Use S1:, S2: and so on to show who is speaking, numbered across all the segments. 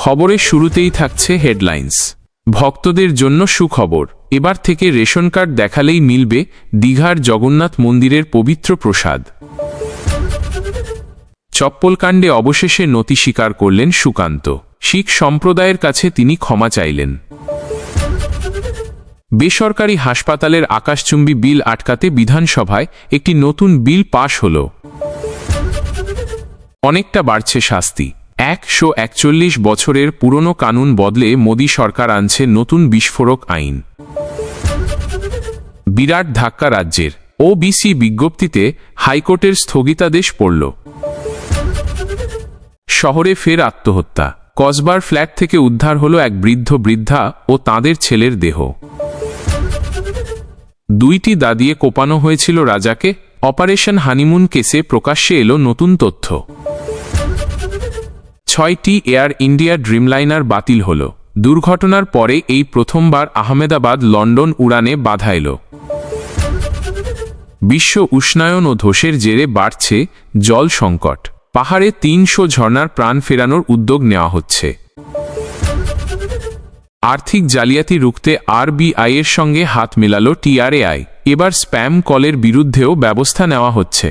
S1: খবরের শুরুতেই থাকছে হেডলাইন্স। ভক্তদের জন্য সুখবর, এবার থেকে রেশন কার্ড দেখালেই মিলবে দীঘার জগন্নাথ মন্দিরের পবিত্র প্রসাদ। চপ্পলকাণ্ডে অবশেষে নতি স্বীকার করলেন সুকান্ত। শিখ সম্প্রদায়ের কাছে তিনি ক্ষমা চাইলেন। বেসরকারি হাসপাতালের আকাশচুম্বী বিল আটকাতে বিধানসভায় একটি নতুন বিল পাশ হল। অনেকটা বাড়ছে শাস্তি। 141 বছরের পুরনো কানুন বদলে মোদি সরকার আনছে নতুন বিস্ফোরক আইন। বিরাট ধাক্কা রাজ্যের। ওবিসি বিজ্ঞপ্তিতে হাইকোর্টের স্থগিতাদেশ পড়ল। শহরে ফের আত্মহত্যা। কসবার ফ্ল্যাট থেকে উদ্ধার হল এক বৃদ্ধা ও তাঁদের ছেলের দেহ। 2টি দা দিয়ে কোপানো হয়েছিল রাজাকে। অপারেশন হানিমুন কেসে প্রকাশ্যে এলো নতুন তথ্য। 6টি এয়ার ইন্ডিয়া ড্রিমলাইনার বাতিল হল। দুর্ঘটনার পরে এই প্রথমবার আহমেদাবাদ লন্ডন উড়ানে বাধা এল। বিশ্ব উষ্ণায়ন ও ধসের জেরে বাড়ছে জল সংকট। পাহাড়ে 300 ঝর্ণার প্রাণ ফেরানোর উদ্যোগ নেওয়া হচ্ছে। আর্থিক জালিয়াতি রুখতে আরবিআই এর সঙ্গে হাত মেলাল টিআরএআই। এবার স্প্যাম কলের বিরুদ্ধেও ব্যবস্থা নেওয়া হচ্ছে।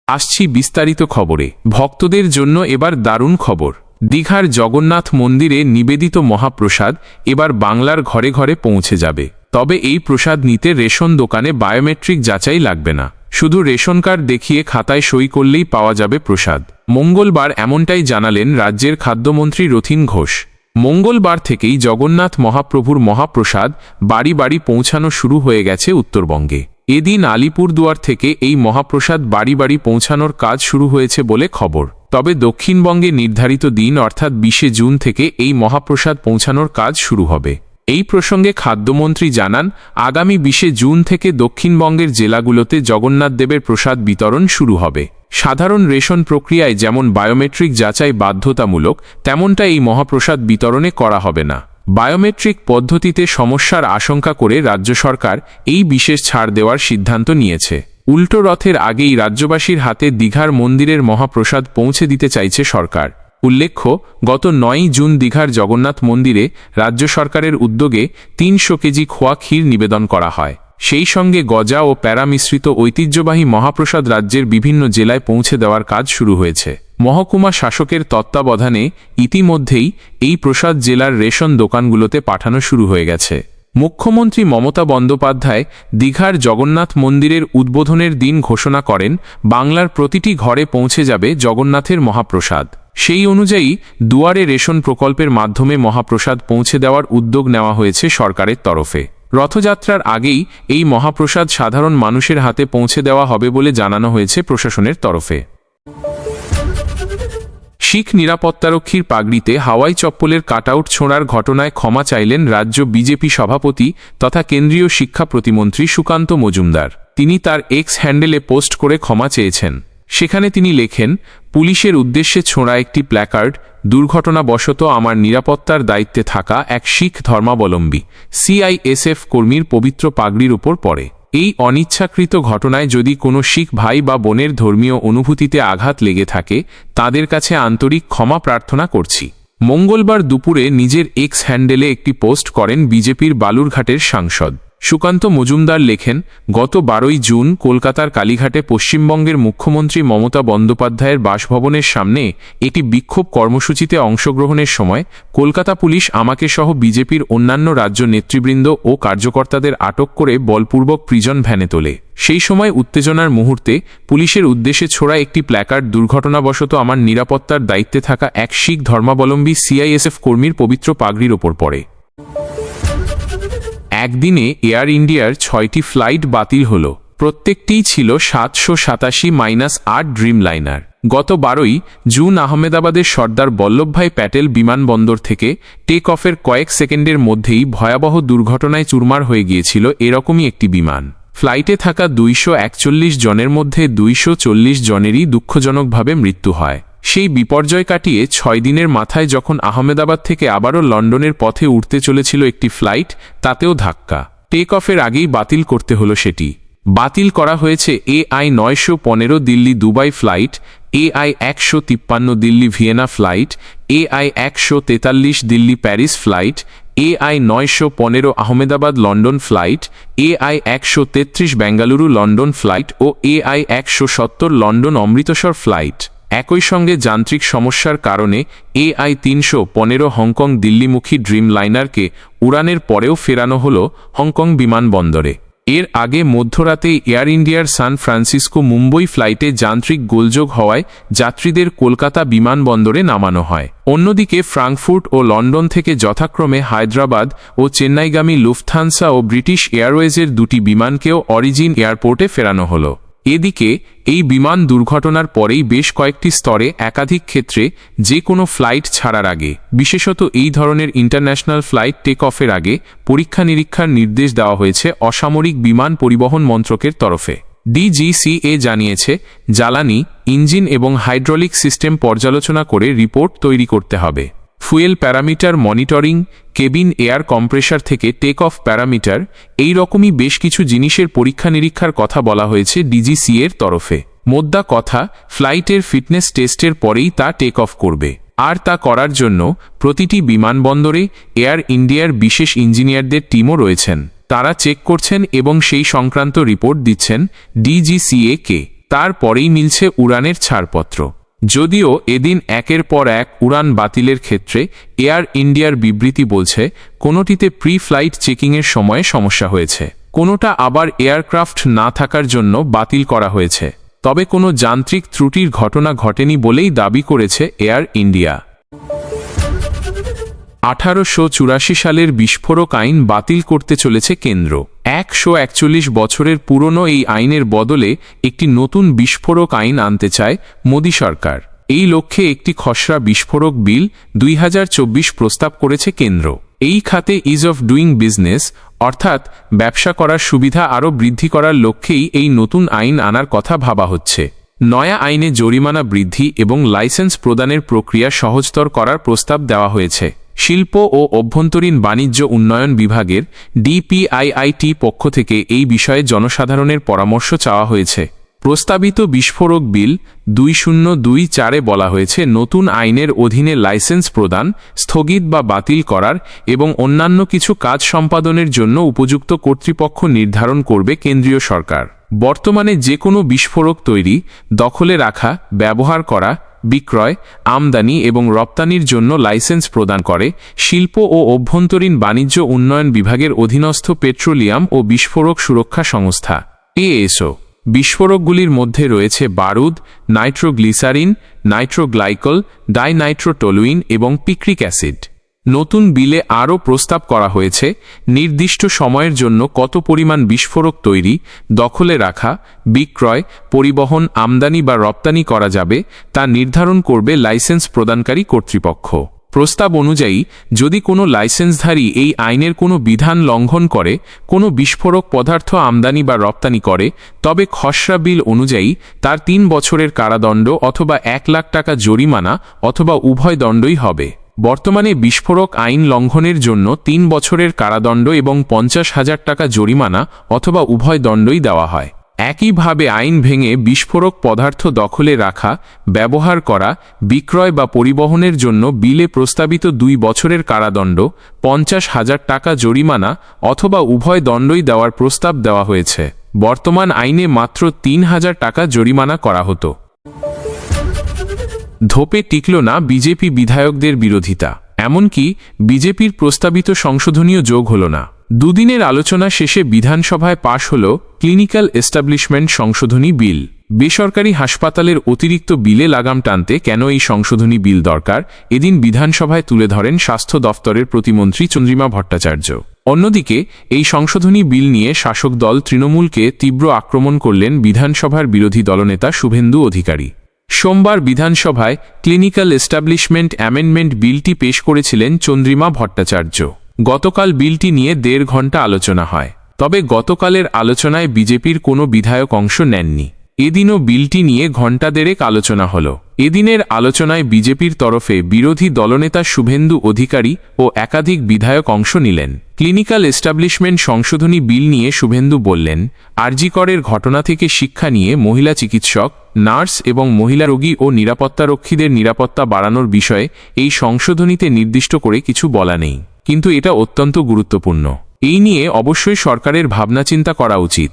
S1: আসছি বিস্তারিত খবরে। ভক্তদের জন্য এবার দারুণ খবর। দীঘার জগন্নাথ মন্দিরে নিবেদিত মহাপ্রসাদ এবার বাংলার ঘরে ঘরে পৌঁছে যাবে। তবে এই প্রসাদ নিতে রেশন দোকানে বায়োমেট্রিক যাচাই লাগবে না। শুধু রেশন কার্ড দেখিয়ে খাতায় সই করলেই পাওয়া যাবে প্রসাদ। মঙ্গলবার এমনটাই জানালেন রাজ্যের খাদ্যমন্ত্রী রথীন ঘোষ। মঙ্গলবার থেকেই জগন্নাথ মহাপ্রভুর মহাপ্রসাদ বাড়ি বাড়ি পৌঁছানো শুরু হয়ে গেছে উত্তরবঙ্গে। এদিন আলিপুরদুয়ার থেকে এই মহাপ্রসাদ বাড়ি বাড়ি পৌঁছানোর কাজ শুরু হয়েছে বলে খবর। তবে দক্ষিণবঙ্গে নির্ধারিত দিন অর্থাৎ 20 জুন থেকে এই মহাপ্রসাদ পৌঁছানোর কাজ শুরু হবে। এই প্রসঙ্গে খাদ্যমন্ত্রী জানান, আগামী 20 জুন থেকে দক্ষিণবঙ্গের জেলাগুলোতে জগন্নাথ দেবের প্রসাদ বিতরণ শুরু হবে। সাধারণ রেশন প্রক্রিয়ায় যেমন বায়োমেট্রিক যাচাই বাধ্যতামূলক, তেমনটা এই মহাপ্রসাদ বিতরণে করা হবে না। বায়োমেট্রিক পদ্ধতিতে সমস্যার আশঙ্কা করে রাজ্য সরকার এই বিশেষ ছাড় দেওয়ার সিদ্ধান্ত নিয়েছে। উল্টো রথের আগেই রাজ্যবাসীর হাতে দীঘার মন্দিরের মহাপ্রসাদ পৌঁছে দিতে চাইছে সরকার। উল্লেখ্য, গত 9 জুন দীঘার জগন্নাথ মন্দিরে রাজ্য সরকারের উদ্যোগে 300 কেজি খোয়া ক্ষীর নিবেদন করা হয়। সেই সঙ্গে গজা ও প্যারা মিশ্রিত ঐতিহ্যবাহী মহাপ্রসাদ রাজ্যের বিভিন্ন জেলায় পৌঁছে দেওয়ার কাজ শুরু হয়েছে। মহকুমা শাসকের তত্ত্বাবধানে ইতিমধ্যেই এই প্রসাদ জেলার রেশন দোকানগুলোতে পাঠানো শুরু হয়ে গেছে। মুখ্যমন্ত্রী মমতা বন্দ্যোপাধ্যায় দীঘার জগন্নাথ মন্দিরের উদ্বোধনের দিন ঘোষণা করেন, বাংলার প্রতিটি ঘরে পৌঁছে যাবে জগন্নাথের মহাপ্রসাদ। সেই অনুযায়ী দুয়ারে রেশন প্রকল্পের মাধ্যমে মহাপ্রসাদ পৌঁছে দেওয়ার উদ্যোগ নেওয়া হয়েছে সরকারের তরফে। রথযাত্রার আগেই এই মহাপ্রসাদ সাধারণ মানুষের হাতে পৌঁছে দেওয়া হবে বলে জানানো হয়েছে প্রশাসনের তরফে। শিখ নিরাপত্তারক্ষীর পাগড়িতে হাওয়াই চপ্পলের কাটআউট ছোঁড়ার ঘটনায় ক্ষমা চাইলেন রাজ্য বিজেপি সভাপতি তথা কেন্দ্রীয় শিক্ষা প্রতিমন্ত্রী সুকান্ত মজুমদার। তিনি তার এক্স হ্যান্ডেলে পোস্ট করে ক্ষমা চেয়েছেন। সেখানে তিনি লেখেন, পুলিশের উদ্দেশ্যে ছোঁড়া একটি প্ল্যাকার্ড দুর্ঘটনাবশত আমার নিরাপত্তার দায়িত্বে থাকা এক শিখ ধর্মাবলম্বী সিআইএসএফ কর্মীর পবিত্র পাগড়ির উপর পড়ে। এই অনিচ্ছাকৃত ঘটনায় যদি কোনো শিখ ভাই বা বোনের ধর্মীয় অনুভূতিতে আঘাত লেগে থাকে, তাদের কাছে আন্তরিক ক্ষমা প্রার্থনা করছি। মঙ্গলবার দুপুরে নিজের এক্স হ্যান্ডেলে একটি পোস্ট করেন বিজেপির বালুরঘাটের সাংসদ সুকান্ত মজুমদার। লেখেন, গত 12 জুন কলকাতার কালীঘাটে পশ্চিমবঙ্গের মুখ্যমন্ত্রী মমতা বন্দ্যোপাধ্যায়ের বাসভবনের সামনে একটি বিক্ষোভ কর্মসূচিতে অংশগ্রহণের সময় কলকাতা পুলিশ আমাকে সহ বিজেপির অন্যান্য রাজ্য নেতৃবৃন্দ ও কার্যকর্তাদের আটক করে বলপূর্বক প্রিজন ভ্যানে তোলে। সেই সময় উত্তেজনার মুহূর্তে পুলিশের উদ্দেশ্যে ছোড়া একটি প্ল্যাকার্ড দুর্ঘটনাবশত আমার নিরাপত্তার দায়িত্বে থাকা এক শিখ ধর্মাবলম্বী সিআইএসএফ কর্মীর পবিত্র পাগড়ির ওপর পড়ে। একদিনে এয়ার ইন্ডিয়ার 6টি ফ্লাইট বাতিল হল। প্রত্যেকটিই ছিল 787-8 ড্রিমলাইনার। গত 12 জুন আহমেদাবাদের সর্দার বল্লভভাই প্যাটেল বিমানবন্দর থেকে টেক অফের কয়েক সেকেন্ডের মধ্যেই ভয়াবহ দুর্ঘটনায় চুরমার হয়ে গিয়েছিল এরকমই একটি বিমান। ফ্লাইটে থাকা 241 জনের মধ্যে 240 জনেরই দুঃখজনকভাবে মৃত্যু হয়। সেই বিপর্যয় কাটিয়ে 6 দিনের মাথায় যখন আহমেদাবাদ থেকে আবারও লন্ডনের পথে উঠতে চলেছিল একটি ফ্লাইট, তাতেও ধাক্কা। টেক অফের আগেই বাতিল করতে হলো সেটি। বাতিল করা হয়েছে AI-915 Delhi Dubai flight, AI 153 Delhi Vienna flight, AI 143 Delhi Paris flight, AI 915 Ahmedabad London flight, AI 133 Bengaluru London flight ও AI 170 লন্ডন অমৃতসর ফ্লাইট। একই সঙ্গে যান্ত্রিক সমস্যার কারণে AI 315 হংকং দিল্লিমুখী ড্রিম লাইনারকে উড়ানের পরেও ফেরানো হল হংকং বিমানবন্দরে। এর আগে মধ্যরাতেই এয়ার ইন্ডিয়ার সান ফ্রান্সিসকো মুম্বই ফ্লাইটে যান্ত্রিক গোলযোগ হওয়ায় যাত্রীদের কলকাতা বিমানবন্দরে নামানো হয়। অন্যদিকে ফ্রাঙ্কফুর্ট ও লন্ডন থেকে যথাক্রমে হায়দ্রাবাদ ও চেন্নাইগামী লুফথানসা ও ব্রিটিশ এয়ারওয়েজের দুটি বিমানকেও অরিজিন এয়ারপোর্টে ফেরানো হল। এদিকে এই বিমান দুর্ঘটনার পরেই বেশ কয়েকটি স্তরে একাধিক ক্ষেত্রে যে কোনো ফ্লাইট ছাড়ার আগে, বিশেষত এই ধরনের ইন্টারন্যাশনাল ফ্লাইট টেক অফের আগে পরীক্ষা নিরীক্ষার নির্দেশ দেওয়া হয়েছে অসামরিক বিমান পরিবহন মন্ত্রকের তরফে। DGCA জানিয়েছে, জ্বালানি, ইঞ্জিন এবং হাইড্রোলিক সিস্টেম পর্যালোচনা করে রিপোর্ট তৈরি করতে হবে। Fuel parameter monitoring, cabin air compressor থেকে টেক অফ প্যারামিটার, এই রকমই বেশ কিছু জিনিসের পরীক্ষা নিরীক্ষার কথা বলা হয়েছে DGCA এর তরফে। মোদ্দা কথা, ফ্লাইটের ফিটনেস টেস্টের পরেই তা টেক অফ করবে। আর তা করার জন্য প্রতিটি বিমানবন্দরে এয়ার ইন্ডিয়ার বিশেষ ইঞ্জিনিয়ারদের টিমও রয়েছেন। তারা চেক করছেন এবং সেই সংক্রান্ত রিপোর্ট দিচ্ছেন DGCA কে। তারপরেই মিলছে উড়ানের ছাড়পত্র। যদিও এদিন একের পর এক উড়ান বাতিলের ক্ষেত্রে এয়ার ইন্ডিয়ার বিবৃতি বলছে কোনোটিতে প্রি ফ্লাইট চেকিংয়ের সময়ে সমস্যা হয়েছে, কোনোটা আবার এয়ারক্রাফট না থাকার জন্য বাতিল করা হয়েছে। তবে কোনো যান্ত্রিক ত্রুটির ঘটনা ঘটেনি বলেই দাবি করেছে এয়ার ইন্ডিয়া। 1884 সালের বিস্ফোরক আইন বাতিল করতে চলেছে কেন্দ্র। 141 বছরের পুরনো এই আইনের বদলে একটি নতুন বিস্ফোরক আইন আনতে চায় মোদী সরকার। এই লক্ষ্যে একটি খসড়া বিস্ফোরক বিল 2024 প্রস্তাব করেছে কেন্দ্র। এই খাতে ইজ অফ ডুইং বিজনেস অর্থাৎ ব্যবসা করার সুবিধা আরও বৃদ্ধি করার লক্ষ্যেই এই নতুন আইন আনার কথা ভাবা হচ্ছে। নয়া আইনে জরিমানা বৃদ্ধি এবং লাইসেন্স প্রদানের প্রক্রিয়া সহজতর করার প্রস্তাব দেওয়া হয়েছে। শিল্প ও অভ্যন্তরীণ বাণিজ্য উন্নয়ন বিভাগের DPIIT পক্ষ থেকে এই বিষয়ে জনসাধারণের পরামর্শ চাওয়া হয়েছে। প্রস্তাবিত বিস্ফোরক বিল 2024-এ বলা হয়েছে নতুন আইনের অধীনে লাইসেন্স প্রদান, স্থগিত বা বাতিল করার এবং অন্যান্য কিছু কাজ সম্পাদনের জন্য উপযুক্ত কর্তৃপক্ষ নির্ধারণ করবে কেন্দ্রীয় সরকার। বর্তমানে যে কোনো বিস্ফোরক তৈরি, দখলে রাখা, ব্যবহার করা, বিক্রয়, আমদানি এবং রপ্তানির জন্য লাইসেন্স প্রদান করে শিল্প ও অভ্যন্তরীণ বাণিজ্য উন্নয়ন বিভাগের অধীনস্থ পেট্রোলিয়াম ও বিস্ফোরক সুরক্ষা সংস্থা ASO। বিস্ফোরকগুলির মধ্যে রয়েছে বারুদ, নাইট্রোগ্লিসারিন, নাইট্রোগ্লাইকল, ডাইনাইট্রোটলুইন এবং পিক্রিক অ্যাসিড। নতুন বিলে আরও প্রস্তাব করা হয়েছে নির্দিষ্ট সময়ের জন্য কত পরিমাণ বিস্ফোরক তৈরি, দখলে রাখা, বিক্রয়, পরিবহন, আমদানি বা রপ্তানি করা যাবে তা নির্ধারণ করবে লাইসেন্স প্রদানকারী কর্তৃপক্ষ। প্রস্তাব অনুযায়ী যদি কোনো লাইসেন্সধারী এই আইনের কোনো বিধান লঙ্ঘন করে কোনো বিস্ফোরক পদার্থ আমদানি বা রপ্তানি করে, তবে খসড়া বিল অনুযায়ী তার 3 বছরের কারাদণ্ড অথবা 1 লাখ টাকা জরিমানা অথবা উভয় দণ্ডই হবে। বর্তমানে বিস্ফোরক আইন লঙ্ঘনের জন্য 3 বছরের কারাদণ্ড এবং 50,000 টাকা জরিমানা অথবা উভয় দণ্ডই দেওয়া হয়। একইভাবে আইন ভেঙে বিস্ফোরক পদার্থ দখলে রাখা, ব্যবহার করা, বিক্রয় বা পরিবহনের জন্য বিলে প্রস্তাবিত 2 বছরের কারাদণ্ড, 50,000 টাকা জরিমানা অথবা উভয় দণ্ডই দেওয়ার প্রস্তাব দেওয়া হয়েছে। বর্তমান আইনে মাত্র 3,000 টাকা জরিমানা করা হতো। ধোপে টিকল না বিজেপি বিধায়কদের বিরোধিতা, এমনকি বিজেপির প্রস্তাবিত সংশোধনীয় যোগ হল না। দুদিনের আলোচনা শেষে বিধানসভায় পাশ হল ক্লিনিক্যাল এস্টাবলিশমেন্ট সংশোধনী বিল। বেসরকারি হাসপাতালের অতিরিক্ত বিলে লাগাম টানতে কেন এই সংশোধনী বিল দরকার, এদিন বিধানসভায় তুলে ধরেন স্বাস্থ্য দফতরের প্রতিমন্ত্রী চন্দ্রিমা ভট্টাচার্য। অন্যদিকে এই সংশোধনী বিল নিয়ে শাসক দল তৃণমূলকে তীব্র আক্রমণ করলেন বিধানসভার বিরোধী দলনেতা শুভেন্দু অধিকারী। সোমবার বিধানসভায় ক্লিনিক্যাল এস্টাবলিশমেন্ট অ্যামেন্ডমেন্ট বিলটি পেশ করেছিলেন চন্দ্রিমা ভট্টাচার্য। গতকাল বিলটি নিয়ে 1.5 ঘণ্টা আলোচনা হয়। তবে গতকালের আলোচনায় বিজেপির কোনো বিধায়ক অংশ নেননি। এদিনও বিলটি নিয়ে ঘণ্টা 1.5 আলোচনা হল। এদিনের আলোচনায় বিজেপির তরফে বিরোধী দলনেতা শুভেন্দু অধিকারী ও একাধিক বিধায়ক অংশ নিলেন। ক্লিনিক্যাল এস্টাবলিশমেন্ট সংশোধনী বিল নিয়ে শুভেন্দু বললেন, আরজি করের ঘটনা থেকে শিক্ষা নিয়ে মহিলা চিকিৎসক, নার্স এবং মহিলা রোগী ও নিরাপত্তারক্ষীদের নিরাপত্তা বাড়ানোর বিষয়ে এই সংশোধনীতে নির্দিষ্ট করে কিছু বলা নেই, কিন্তু এটা অত্যন্ত গুরুত্বপূর্ণ। এই নিয়ে অবশ্যই সরকারের ভাবনাচিন্তা করা উচিত।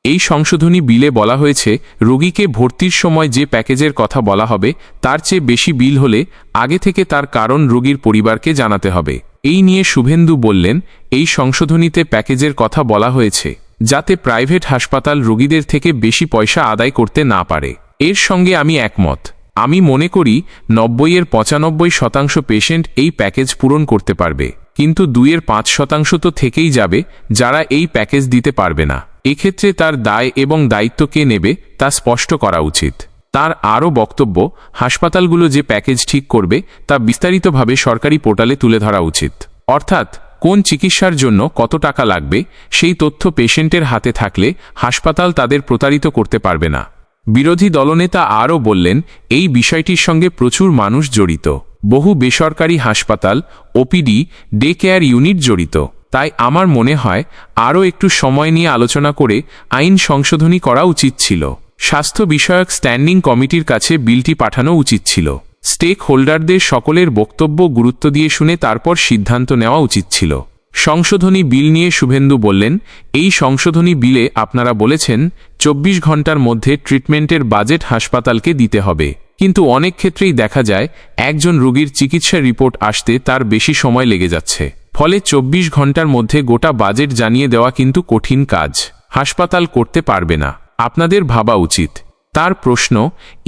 S1: এই সংশোধনী বিলে বলা হয়েছে, রোগীকে ভর্তির সময় যে প্যাকেজের কথা বলা হবে তার চেয়ে বেশি বিল হলে আগে থেকে তার কারণ রোগীর পরিবারকে জানাতে হবে। এই নিয়ে শুভেন্দু বললেন, এই সংশোধনীতে প্যাকেজের কথা বলা হয়েছে যাতে প্রাইভেট হাসপাতাল রোগীদের থেকে বেশি পয়সা আদায় করতে না পারে। এর সঙ্গে আমি একমত। আমি মনে করি 90-এর 95% পেশেন্ট এই প্যাকেজ পূরণ করতে পারবে, কিন্তু 2-এর 5% তো থেকেই যাবে যারা এই প্যাকেজ দিতে পারবে না। এক্ষেত্রে তার দায় এবং দায়িত্ব কে নেবে তা স্পষ্ট করা উচিত। তার আরও বক্তব্য, হাসপাতালগুলো যে প্যাকেজ ঠিক করবে তা বিস্তারিতভাবে সরকারি পোর্টালে তুলে ধরা উচিত। অর্থাৎ কোন চিকিৎসার জন্য কত টাকা লাগবে সেই তথ্য পেশেন্টের হাতে থাকলে হাসপাতাল তাদের প্রতারিত করতে পারবে না। বিরোধী দলনেতা আরও বললেন, এই বিষয়টির সঙ্গে প্রচুর মানুষ জড়িত। বহু বেসরকারি হাসপাতাল, ওপিডি, ডে কেয়ার ইউনিট জড়িত। তাই আমার মনে হয় আরও একটু সময় নিয়ে আলোচনা করে আইন সংশোধনী করা উচিত ছিল। স্বাস্থ্য বিষয়ক স্ট্যান্ডিং কমিটির কাছে বিলটি পাঠানো উচিত ছিল। স্টেক হোল্ডারদের সকলের বক্তব্য গুরুত্ব দিয়ে শুনে তারপর সিদ্ধান্ত নেওয়া উচিত ছিল। সংশোধনী বিল নিয়ে শুভেন্দু বললেন, এই সংশোধনী বিলে আপনারা বলেছেন 24 ঘন্টার মধ্যে ট্রিটমেন্টের বাজেট হাসপাতালকে দিতে হবে, কিন্তু অনেক ক্ষেত্রেই দেখা যায় একজন রোগীর চিকিৎসা রিপোর্ট আসতে তার বেশি সময় লেগে যাচ্ছে। ফলে 24 ঘন্টার মধ্যে গোটা বাজেট জানিয়ে দেওয়া কিন্তু কঠিন কাজ। হাসপাতাল করতে পারবে না। আপনাদের ভাবা উচিত। তার প্রশ্ন,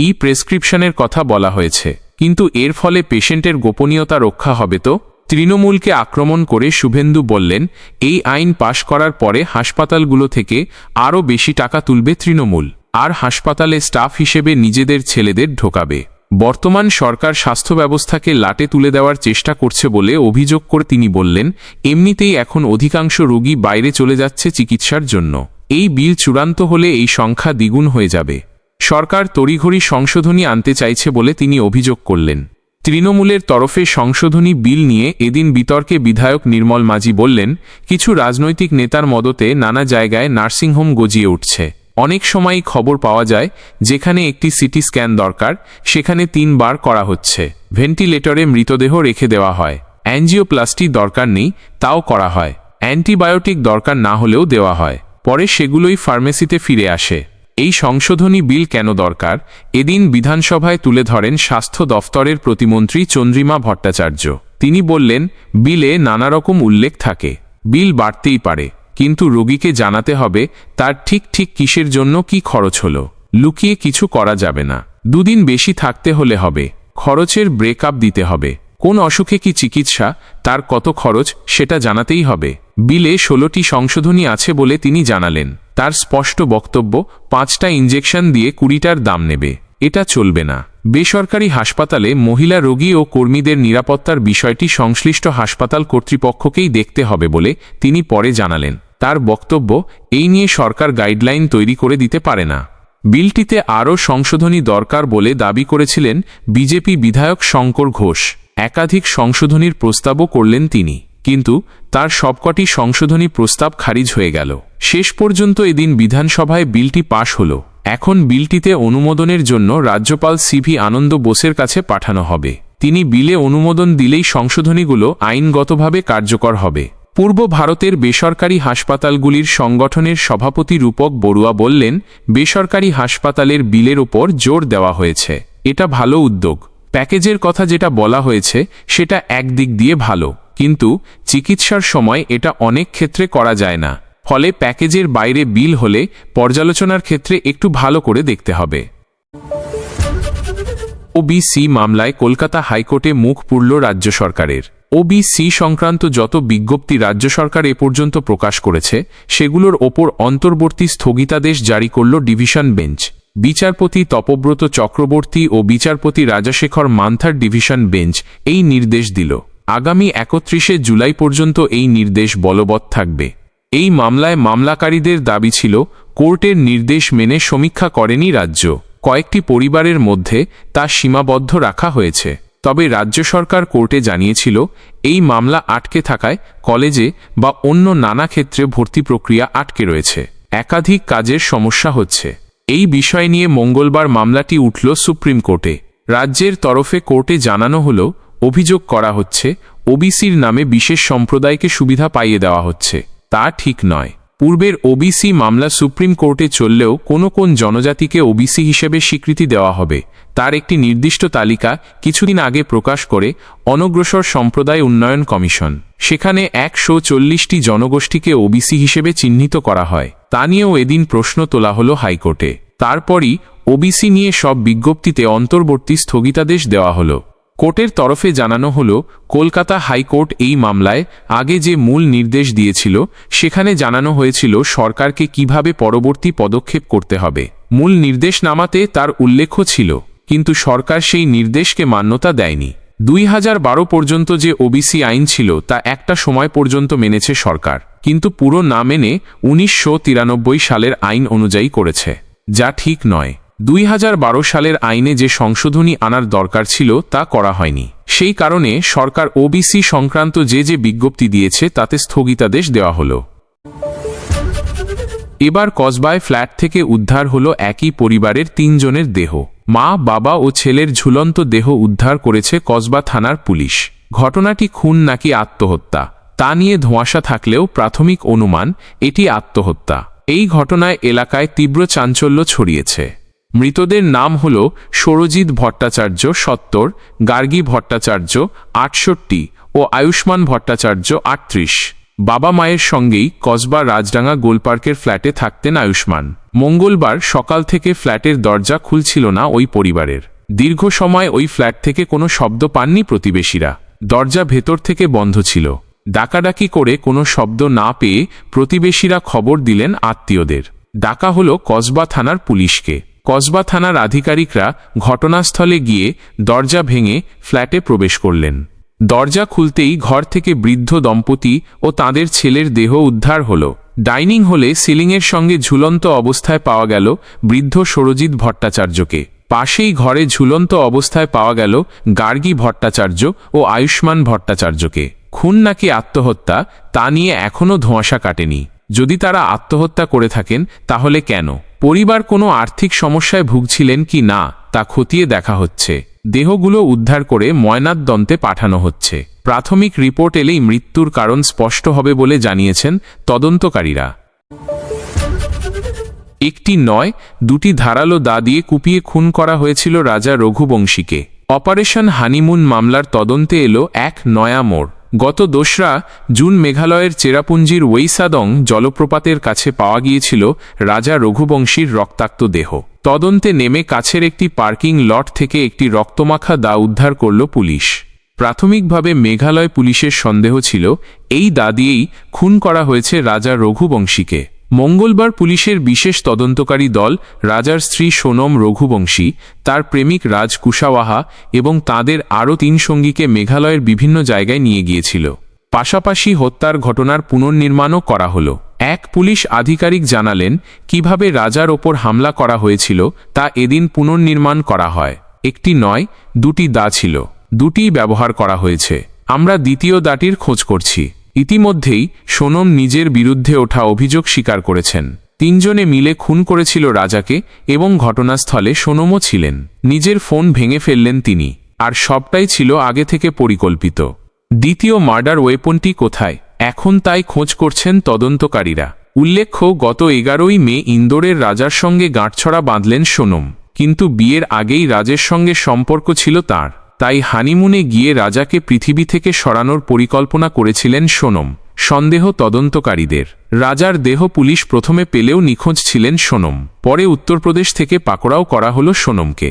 S1: ই প্রেসক্রিপশনের কথা বলা হয়েছে, কিন্তু এর ফলে পেশেন্টের গোপনীয়তা রক্ষা হবে তো? তৃণমূলকে আক্রমণ করে শুভেন্দু বললেন, এই আইন পাশ করার পরে হাসপাতালগুলো থেকে আরও বেশি টাকা তুলবে তৃণমূল, আর হাসপাতালে স্টাফ হিসেবে নিজেদের ছেলেদের ঢোকাবে। বর্তমান সরকার স্বাস্থ্য ব্যবস্থাকে লাটে তুলে দেওয়ার চেষ্টা করছে বলে অভিযোগ করে তিনি বললেন, এমনিতেই এখন অধিকাংশ রোগী বাইরে চলে যাচ্ছে চিকিৎসার জন্য। এই বিল চূড়ান্ত হলে এই সংখ্যা দ্বিগুণ হয়ে যাবে। সরকার তড়িঘড়ি সংশোধনী আনতে চাইছে বলে তিনি অভিযোগ করলেন। তৃণমূলের তরফে সংশোধনী বিল নিয়ে এদিন বিতর্কে বিধায়ক নির্মল মাঝি বললেন, কিছু রাজনৈতিক নেতার মদতে নানা জায়গায় নার্সিংহোম গজিয়ে উঠছে। অনেক সময়ই খবর পাওয়া যায় যেখানে একটি সিটি স্ক্যান দরকার সেখানে 3 বার করা হচ্ছে। ভেন্টিলেটরে মৃতদেহ রেখে দেওয়া হয়। অ্যাঞ্জিওপ্লাস্টি দরকার নেই, তাও করা হয়। অ্যান্টিবায়োটিক দরকার না হলেও দেওয়া হয়। পরে সেগুলোই ফার্মেসিতে ফিরে আসে। এই সংশোধনী বিল কেন দরকার? এদিন বিধানসভায় তুলে ধরেন স্বাস্থ্য দফতরের প্রতিমন্ত্রী চন্দ্রিমা ভট্টাচার্য। তিনি বললেন, বিলে নানা রকম উল্লেখ থাকে, বিল বাড়তেই পারে, কিন্তু রোগীকে জানাতে হবে তার ঠিক কিসের জন্য কি খরচ হলো। লুকিয়ে কিছু করা যাবে না। 2 দিন বেশি থাকতে হলে হবে, খরচের ব্রেকআপ দিতে হবে। কোন অসুখে কি চিকিৎসা, তার কত খরচ সেটা জানাতেই হবে। বিলে 16টি সংশোধনী আছে বলে তিনি জানালেন। তার স্পষ্ট বক্তব্য, 5টা ইঞ্জেকশন দিয়ে 20টার দাম নেবে। এটা চলবে না। বেসরকারি হাসপাতালে মহিলা রোগী ও কর্মীদের নিরাপত্তার বিষয়টি সংশ্লিষ্ট হাসপাতাল কর্তৃপক্ষকেই দেখতে হবে বলে তিনি পরে জানালেন। তার বক্তব্য, এই নিয়ে সরকার গাইডলাইন তৈরি করে দিতে পারে না। বিলটিতে আরও সংশোধনী দরকার বলে দাবি করেছিলেন বিজেপি বিধায়ক শঙ্কর ঘোষ। একাধিক সংশোধনীর প্রস্তাবও করলেন তিনি, কিন্তু তার সবকটি সংশোধনী প্রস্তাব খারিজ হয়ে গেল। শেষ পর্যন্ত এদিন বিধানসভায় বিলটি পাশ হল। এখন বিলটিতে অনুমোদনের জন্য রাজ্যপাল সিভি আনন্দ বোসের কাছে পাঠানো হবে। তিনি বিলে অনুমোদন দিলেই সংশোধনীগুলো আইনগতভাবে কার্যকর হবে। পূর্ব ভারতের বেসরকারি হাসপাতালগুলির সংগঠনের সভাপতি রূপক বড়ুয়া বললেন, বেসরকারি হাসপাতালের বিলের ওপর জোর দেওয়া হয়েছে। এটা ভালো উদ্যোগ। প্যাকেজের কথা যেটা বলা হয়েছে সেটা একদিক দিয়ে ভালো, কিন্তু চিকিৎসার সময় এটা অনেক ক্ষেত্রে করা যায় না। ফলে প্যাকেজের বাইরে বিল হলে পর্যালোচনার ক্ষেত্রে একটু ভালো করে দেখতে হবে। ওবিসি মামলায় কলকাতা হাইকোর্টে মুখ পুরল রাজ্য সরকারের। ওবিসি সংক্রান্ত যত বিজ্ঞপ্তি রাজ্য সরকার এ পর্যন্ত প্রকাশ করেছে সেগুলোর ওপর অন্তর্বর্তী স্থগিতাদেশ জারি করল ডিভিশন বেঞ্চ। বিচারপতি তপব্রত চক্রবর্তী ও বিচারপতি রাজাশেখর মান্থার ডিভিশন বেঞ্চ এই নির্দেশ দিল। আগামী 31শে জুলাই পর্যন্ত এই নির্দেশ বলবৎ থাকবে। এই মামলায় মামলাকারীদের দাবি ছিল, কোর্টের নির্দেশ মেনে সমীক্ষা করেনি রাজ্য। কয়েকটি পরিবারের মধ্যে তা সীমাবদ্ধ রাখা হয়েছে। তবে রাজ্য সরকার কোর্টে জানিয়েছিল এই মামলা আটকে থাকায় কলেজে বা অন্য নানা ক্ষেত্রে ভর্তি প্রক্রিয়া আটকে রয়েছে, একাধিক কাজের সমস্যা হচ্ছে। এই বিষয় নিয়ে মঙ্গলবার মামলাটি উঠল সুপ্রিম কোর্টে। রাজ্যের তরফে কোর্টে জানানো হল, অভিযোগ করা হচ্ছে ওবিসির নামে বিশেষ সম্প্রদায়কে সুবিধা পাইয়ে দেওয়া হচ্ছে। তা ঠিক নয়। পূর্বের ওবিসি মামলা সুপ্রিম কোর্টে চললেও কোন জনজাতিকে ওবিসি হিসেবে স্বীকৃতি দেওয়া হবে তার একটি নির্দিষ্ট তালিকা কিছুদিন আগে প্রকাশ করে অনগ্রসর সম্প্রদায় উন্নয়ন কমিশন। সেখানে 140টি জনগোষ্ঠীকে ওবিসি হিসেবে চিহ্নিত করা হয়। তা নিয়েও এদিন প্রশ্ন তোলা হলো হাইকোর্টে। তারপরই ওবিসি নিয়ে সব বিজ্ঞপ্তিতে অন্তর্বর্তী স্থগিতাদেশ দেওয়া হলো। কোর্টের তরফে জানানো হল, কলকাতা হাইকোর্ট এই মামলায় আগে যে মূল নির্দেশ দিয়েছিল সেখানে জানানো হয়েছিল সরকারকে কিভাবে পরবর্তী পদক্ষেপ করতে হবে। মূল নির্দেশনামাতে তার উল্লেখ ছিল, কিন্তু সরকার সেই নির্দেশকে মান্যতা দেয়নি। 2012 পর্যন্ত যে ওবিসি আইন ছিল তা একটা সময় পর্যন্ত মেনেছে সরকার, কিন্তু পুরো না মেনে 1993 সালের আইন অনুযায়ী করেছে, যা ঠিক নয়। 2012 সালের আইনে যে সংশোধনী আনার দরকার ছিল তা করা হয়নি। সেই কারণে সরকার ওবিসি সংক্রান্ত যে বিজ্ঞপ্তি দিয়েছে তাতে স্থগিতাদেশ দেওয়া হলো। এবার কসবায় ফ্ল্যাট থেকে উদ্ধার হলো একই পরিবারের 3 জনের দেহ। মা, বাবা ও ছেলের ঝুলন্ত দেহ উদ্ধার করেছে কসবা থানার পুলিশ। ঘটনাটি খুন নাকি আত্মহত্যা তা নিয়ে ধোঁয়াশা থাকলেও প্রাথমিক অনুমান এটি আত্মহত্যা। এই ঘটনায় এলাকায় তীব্র চাঞ্চল্য ছড়িয়েছে। মৃতদের নাম হল সৌরজিৎ ভট্টাচার্য 70, গার্গী ভট্টাচার্য 68 ও আয়ুষ্মান ভট্টাচার্য 38। বাবা মায়ের সঙ্গেই কসবা রাজডাঙ্গা গোলপার্কের ফ্ল্যাটে থাকতেন আয়ুষ্মান। মঙ্গলবার সকাল থেকে ফ্ল্যাটের দরজা খুলছিল না ওই পরিবারের। দীর্ঘ সময় ওই ফ্ল্যাট থেকে কোনো শব্দ পাননি প্রতিবেশীরা। দরজা ভেতর থেকে বন্ধ ছিল। ডাকাডাকি করে কোনো শব্দ না পেয়ে প্রতিবেশীরা খবর দিলেন আত্মীয়দের। ডাকা হলো কসবা থানার পুলিশকে। কসবা থানার আধিকারিকরা ঘটনাস্থলে গিয়ে দরজা ভেঙে ফ্ল্যাটে প্রবেশ করলেন। দরজা খুলতেই ঘর থেকে বৃদ্ধ দম্পতি ও তাঁদের ছেলের দেহ উদ্ধার হল। ডাইনিং হলে সিলিংয়ের সঙ্গে ঝুলন্ত অবস্থায় পাওয়া গেল বৃদ্ধ সৌরজিৎ ভট্টাচার্যকে। পাশেই ঘরে ঝুলন্ত অবস্থায় পাওয়া গেল গার্গী ভট্টাচার্য ও আয়ুষ্মান ভট্টাচার্যকে। খুন নাকি আত্মহত্যা তা নিয়ে এখনও ধোঁয়াশা কাটেনি। যদি তারা আত্মহত্যা করে থাকেন তাহলে কেন? পরিবার কোনো আর্থিক সমস্যায় ভুগছিলেন কি না তা খতিয়ে দেখা হচ্ছে। দেহগুলো উদ্ধার করে ময়নাতদন্তে পাঠানো হচ্ছে। প্রাথমিক রিপোর্ট এলেই মৃত্যুর কারণ স্পষ্ট হবে বলে জানিয়েছেন তদন্তকারীরা। একটি নয়, 2টি ধারালো দা দিয়ে কুপিয়ে খুন করা হয়েছিল রাজা রঘুবংশীকে। অপারেশন হানিমুন মামলার তদন্তে এলো এক নয়া মোড়। গত 2রা জুন মেঘালয়ের চেরাপুঞ্জির ওয়েইসাদং জলপ্রপাতের কাছে পাওয়া গিয়েছিল রাজা রঘুবংশীর রক্তাক্ত দেহ। তদন্তে নেমে কাছের একটি পার্কিং লট থেকে একটি রক্তমাখা দা উদ্ধার করল পুলিশ। প্রাথমিকভাবে মেঘালয় পুলিশের সন্দেহ ছিল এই দা দিয়েই খুন করা হয়েছে রাজা রঘুবংশীকে। মঙ্গলবার পুলিশের বিশেষ তদন্তকারী দল রাজার স্ত্রী সোনম রঘুবংশী, তার প্রেমিক রাজ কুশাওয়াহা এবং তাঁদের আরও 3 সঙ্গীকে মেঘালয়ের বিভিন্ন জায়গায় নিয়ে গিয়েছিল। পাশাপাশি হত্যার ঘটনার পুনর্নির্মাণও করা হলো। এক পুলিশ আধিকারিক জানালেন, কিভাবে রাজার ওপর হামলা করা হয়েছিল তা এদিন পুনর্নির্মাণ করা হয়। একটি নয়, 2টি দা ছিল। 2টিই ব্যবহার করা হয়েছে। আমরা দ্বিতীয় দাটির খোঁজ করছি। ইতিমধ্যেই সোনম নিজের বিরুদ্ধে ওঠা অভিযোগ স্বীকার করেছেন। 3 জনে মিলে খুন করেছিল রাজাকে এবং ঘটনাস্থলে সোনমও ছিলেন। নিজের ফোন ভেঙে ফেললেন তিনি। আর সবটাই ছিল আগে থেকে পরিকল্পিত। দ্বিতীয় মার্ডার ওয়েপনটি কোথায় এখন তাই খোঁজ করছেন তদন্তকারীরা। উল্লেখ্য, গত 11ই মে ইন্দোরের রাজার সঙ্গে গাঁটছড়া বাঁধলেন সোনম। কিন্তু বিয়ের আগেই রাজের সঙ্গে সম্পর্ক ছিল তার। তাই হানিমুনে গিয়ে রাজাকে পৃথিবী থেকে সরানোর পরিকল্পনা করেছিলেন সোনম। সন্দেহ তদন্তকারীদের। রাজার দেহ পুলিশ প্রথমে পেলেও নিখোঁজ ছিলেন সোনম। পরে উত্তরপ্রদেশ থেকে পাকড়াও করা হলো সোনমকে।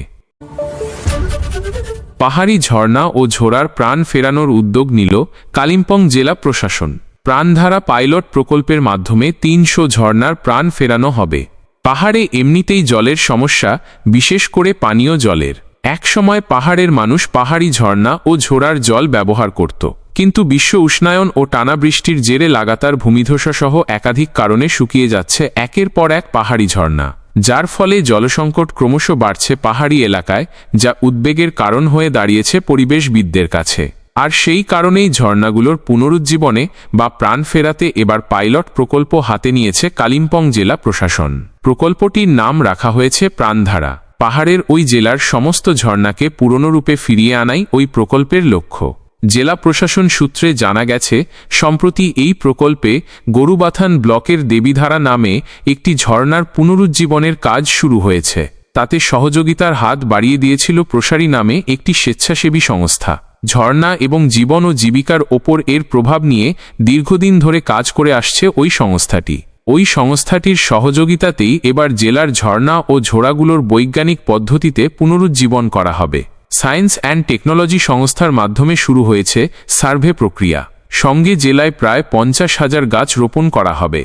S1: পাহাড়ি ঝর্ণা ও ঝোড়ার প্রাণ ফেরানোর উদ্যোগ নিল কালিম্পং জেলা প্রশাসন। প্রাণধারা পাইলট প্রকল্পের মাধ্যমে 300 ঝর্ণার প্রাণ ফেরানো হবে। পাহাড়ে এমনিতেই জলের সমস্যা, বিশেষ করে পানীয় জলের। একসময় পাহাড়ের মানুষ পাহাড়ি ঝর্ণা ও ঝোড়ার জল ব্যবহার করত, কিন্তু বিশ্ব উষ্ণায়ন ও টানা বৃষ্টির জেরে লাগাতার ভূমিধসসহ একাধিক কারণে শুকিয়ে যাচ্ছে একের পর এক পাহাড়ি ঝর্ণা। যার ফলে জলসংকট ক্রমশ বাড়ছে পাহাড়ি এলাকায়, যা উদ্বেগের কারণ হয়ে দাঁড়িয়েছে পরিবেশবিদদের কাছে। আর সেই কারণেই ঝর্ণাগুলোর পুনরুজ্জীবনে বা প্রাণ ফেরাতে এবার পাইলট প্রকল্প হাতে নিয়েছে কালিম্পং জেলা প্রশাসন। প্রকল্পটির নাম রাখা হয়েছে প্রাণধারা। পাহাড়ের ওই জেলার সমস্ত ঝর্ণাকে পুরনো রূপে ফিরিয়ে আনাই ওই প্রকল্পের লক্ষ্য। জেলা প্রশাসন সূত্রে জানা গেছে, সম্প্রতি এই প্রকল্পে গরুবাথান ব্লকের দেবীধারা নামে একটি ঝর্ণার পুনরুজ্জীবনের কাজ শুরু হয়েছে। তাতে সহযোগিতার হাত বাড়িয়ে দিয়েছিল প্রসারী নামে একটি স্বেচ্ছাসেবী সংস্থা। ঝর্ণা এবং জীবন ও জীবিকার ওপর এর প্রভাব নিয়ে দীর্ঘদিন ধরে কাজ করে আসছে ওই সংস্থাটি। ওই সংস্থাটির সহযোগিতাতেই এবার জেলার ঝর্ণা ও ঝোড়াগুলোর বৈজ্ঞানিক পদ্ধতিতে পুনরুজ্জীবন করা হবে। সায়েন্স অ্যান্ড টেকনোলজি সংস্থার মাধ্যমে শুরু হয়েছে সার্ভে প্রক্রিয়া। সঙ্গে জেলায় প্রায় 50,000 গাছ রোপণ করা হবে।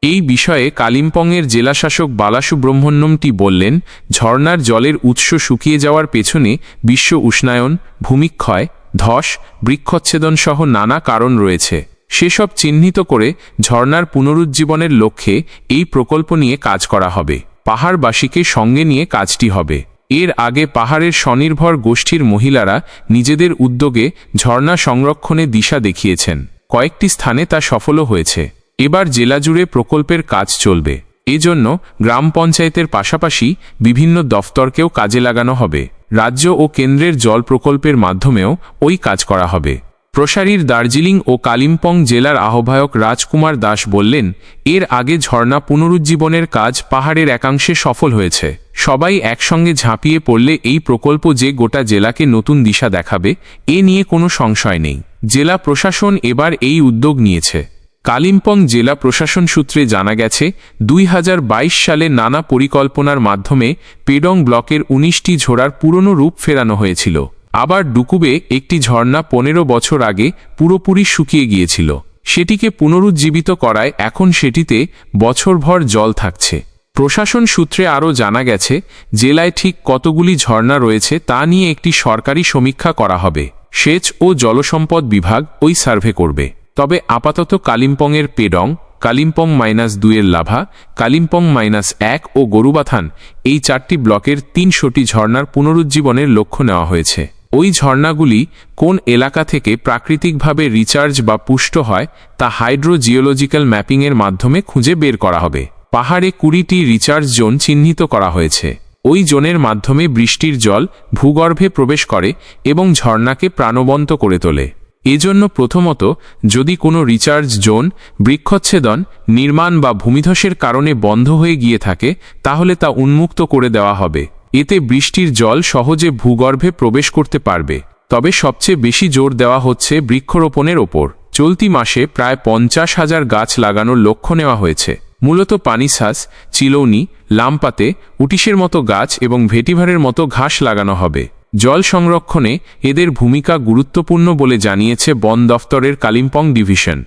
S1: এই বিষয়ে কালিম্পংয়ের জেলাশাসক বালাসুব্রহ্মণ্যমটি বললেন, ঝর্ণার জলের উৎস শুকিয়ে যাওয়ার পেছনে বিশ্ব উষ্ণায়ন, ভূমিক্ষয়, ধস, বৃক্ষচ্ছেদন সহ নানা কারণ রয়েছে। সেসব চিহ্নিত করে ঝর্ণার পুনরুজ্জীবনের লক্ষ্যে এই প্রকল্প নিয়ে কাজ করা হবে। পাহাড়বাসীকে সঙ্গে নিয়ে কাজটি হবে। এর আগে পাহাড়ের স্বনির্ভর গোষ্ঠীর মহিলারা নিজেদের উদ্যোগে ঝর্ণা সংরক্ষণে দিশা দেখিয়েছেন। কয়েকটি স্থানে তা সফলও হয়েছে। এবার জেলা জুড়ে প্রকল্পের কাজ চলবে। এজন্য গ্রাম পঞ্চায়েতের পাশাপাশি বিভিন্ন দফতরকেও কাজে লাগানো হবে। রাজ্য ও কেন্দ্রের জল প্রকল্পের মাধ্যমেও ওই কাজ করা হবে। প্রসারীর দার্জিলিং ও কালিম্পং জেলার আহ্বায়ক রাজকুমার দাস বললেন, এর আগে ঝর্ণা পুনরুজ্জীবনের কাজ পাহাড়ের একাংশে সফল হয়েছে। সবাই একসঙ্গে ঝাঁপিয়ে পড়লে এই প্রকল্প যে গোটা জেলাকে নতুন দিশা দেখাবে, এ নিয়ে কোনো সংশয় নেই। জেলা প্রশাসন এবার এই উদ্যোগ নিয়েছে। কালিম্পং জেলা প্রশাসন সূত্রে জানা গেছে, 2022 সালে নানা পরিকল্পনার মাধ্যমে পেডং ব্লকের 19টি ঝোড়ার পুরনো রূপ ফেরানো হয়েছিল। আবার ডুকুবে একটি ঝর্ণা 15 বছর আগে পুরোপুরি শুকিয়ে গিয়েছিল। সেটিকে পুনরুজ্জীবিত করায় এখন সেটিতে বছরভর জল থাকছে। প্রশাসন সূত্রে আরও জানা গেছে, জেলায় ঠিক কতগুলি ঝর্ণা রয়েছে তা নিয়ে একটি সরকারি সমীক্ষা করা হবে। সেচ ও জলসম্পদ বিভাগ ওই সার্ভে করবে। তবে আপাতত কালিম্পংয়ের পেডং, কালিম্পং -2 এর লাভা, কালিম্পং -1 ও গরুবাথান এই 4টি ব্লকের 300টি ঝর্ণার পুনরুজ্জীবনের লক্ষ্য নেওয়া হয়েছে। ওই ঝর্ণাগুলি কোন এলাকা থেকে প্রাকৃতিকভাবে রিচার্জ বা পুষ্ট হয় তা হাইড্রোজিওলজিক্যাল ম্যাপিংয়ের মাধ্যমে খুঁজে বের করা হবে। পাহাড়ে 20টি রিচার্জ জোন চিহ্নিত করা হয়েছে। ওই জোনের মাধ্যমে বৃষ্টির জল ভূগর্ভে প্রবেশ করে এবং ঝর্ণাকে প্রাণবন্ত করে তোলে। এজন্য প্রথমত, যদি কোনো রিচার্জ জোন বৃক্ষচ্ছেদন, নির্মাণ বা ভূমিধসের কারণে বন্ধ হয়ে গিয়ে থাকে, তাহলে তা উন্মুক্ত করে দেওয়া হবে। এতে বৃষ্টির জল সহজে ভূগর্ভে প্রবেশ করতে পারবে। তবে সবচেয়ে বেশি জোর দেওয়া হচ্ছে বৃক্ষরোপণের ওপর। চলতি মাসে প্রায় 50,000 গাছ লাগানোর লক্ষ্য নেওয়া হয়েছে। মূলত পানিসাস, চিলৌনি, লামপাতে, উটিসের মতো গাছ এবং ভেটিভারের মতো ঘাস লাগানো হবে। জল সংরক্ষণে এদের ভূমিকা গুরুত্বপূর্ণ বলে জানিয়েছে বন দফতরের কালিম্পং ডিভিশন।